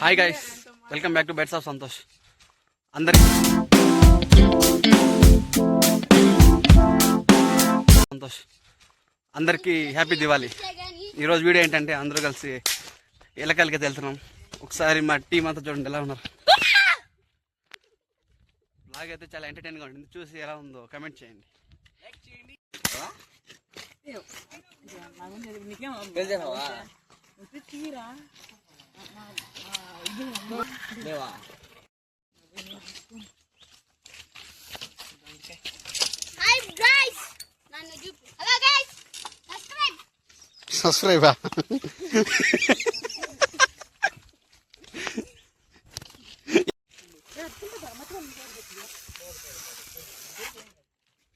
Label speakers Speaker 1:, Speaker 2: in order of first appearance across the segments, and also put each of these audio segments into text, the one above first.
Speaker 1: Hi guys, welcome back to beds of Santosh. అందరికి అందరికీ happy Diwali. ఈరోజు వీడియో ఏంటంటే అందరూ కలిసి ఎలకలకి వెళ్తున్నాం. ఒకసారి మా టీం అంతా చూడండి ఎలా ఉన్నారు. బ్లాగ్ అయితే చాలా ఎంటర్టైన్గా ఉంటుంది. చూసి ఎలా ఉందో కమెంట్ చేయండి. Subscribe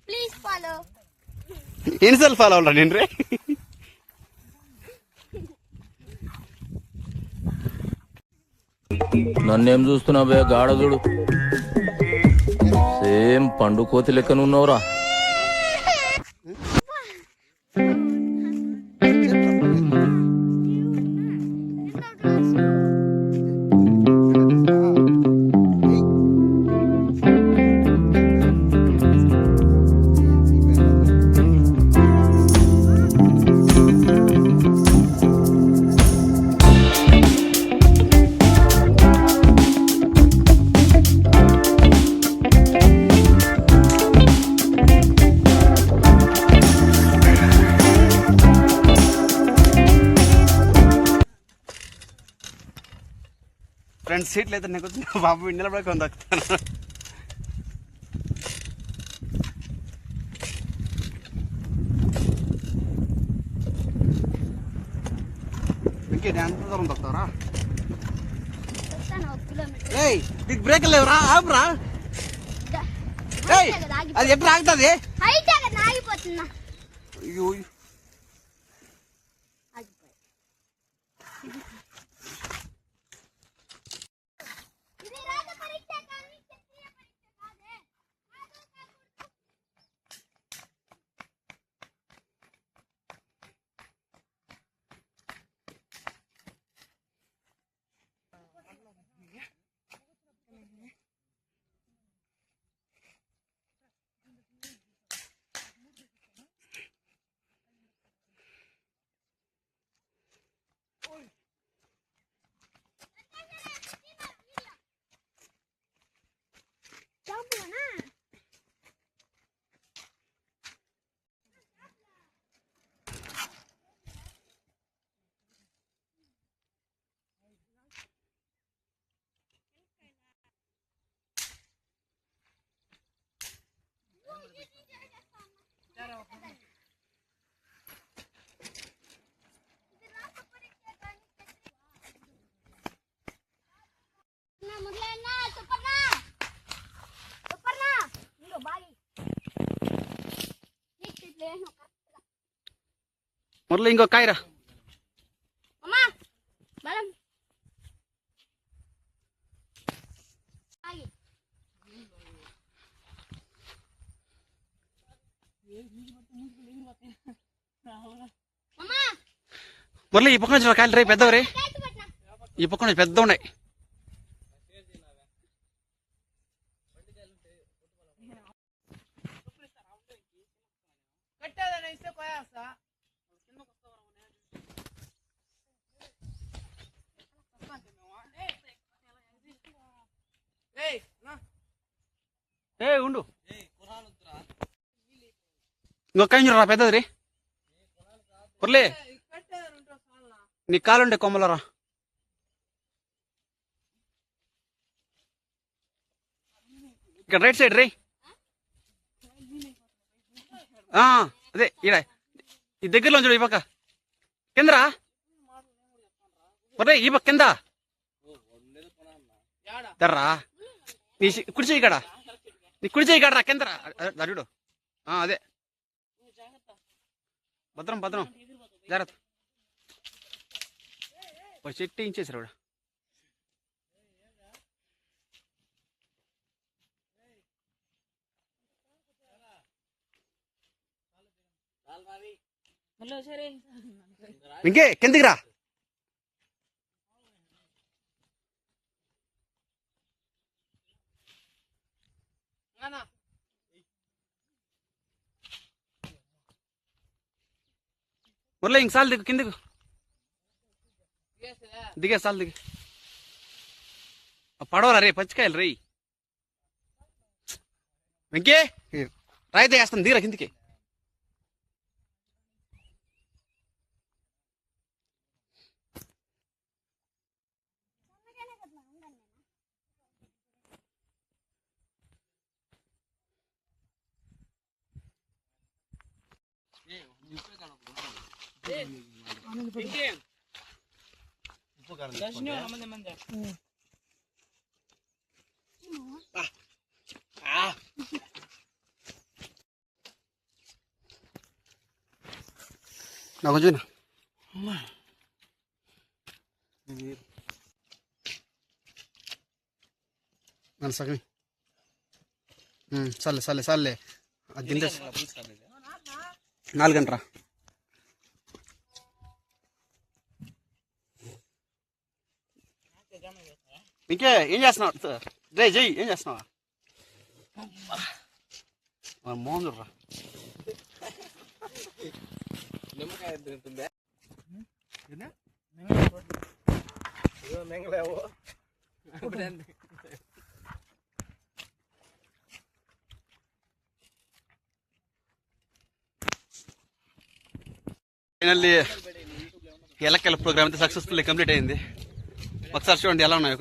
Speaker 2: please follow.
Speaker 1: ఎన్నిసార్లు ఫాలో అవ్వాలి నేను రే?
Speaker 3: నన్నేం చూస్తున్నావే గాఢదుడు? సేమ్ పండు కోతి లెక్కనున్నావురా.
Speaker 1: ఫ్రెండ్స్ సీట్లు అయితే నాకు బాబు నిలబడక దక్కుతాను. ఇంకే ఎంత దూరం దొక్కుతారా? ఏయ్ నీకు బ్రేక్ లేవురా, ఆపురా. ఏయ్ అది ఎప్పుడు ఆగుతుంది?
Speaker 2: ఆగిపోతున్నా.
Speaker 1: అయ్యో మురళి ఇంకో కాయరా. మురళి ఈ పక్క నుంచి కాయలు రే పెద్దవి రే. ఈ పక్క నుంచి పెద్ద ఉన్నాయి. ఏ ఉండు, ఇంకొక కాయ రా పెద్దది రే. మురళి నీ కాలుండే కొమ్మలరా. ఇక్కడ రైట్ సైడ్ రే. అదే ఈడ ఈ దగ్గరలో చూడు. ఈ పక్క కిందరా ఒరే, ఈ పక్క కింద దర్రా. నీ కుడి చేయి కాడ, నీ కుడి చేయి కాడరా కిందరా. చూడు అదే భద్రం భద్రం జాగ్రత్త. చెట్టు ఇంచేసారు కూడా. ఇంకే కిందికి రా. మురళి ఇంకసారి దిగు కిందకు దిగే సార్లు దిగి పడవరా రే పచ్చికాయలు రేయ్ వెంకే రాయితే వేస్తాను దిగరా కిందికి నాకు కొంచెం నన్ను సగం సర్లే సర్లే సర్లే అది తింటే 4 గంటరా ఇంకే ఏం చేస్తున్నావు రే జై ఏం చేస్తున్నావా మోహన్ చూడరా ఫైనల్లీ ఎలక్కల ప్రోగ్రామ్ అయితే సక్సెస్ఫుల్లీ కంప్లీట్ అయింది. ఒకసారి చూడండి ఎలా ఉన్నాయి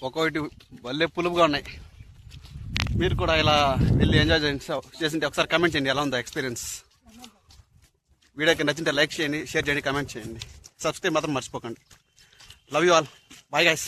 Speaker 1: ఒక్కొక్కటి భలే పులుపుగా ఉన్నాయి. మీరు కూడా ఇలా వెళ్ళి ఎంజాయ్ చేసింటే ఒకసారి కమెంట్ చేయండి ఎలా ఉందో ఎక్స్పీరియన్స్. వీడియోకి నచ్చింటే లైక్ చేయండి, షేర్ చేయండి, కమెంట్ చేయండి, సబ్స్క్రైబ్ మాత్రం మర్చిపోకండి. Love you all, bye guys.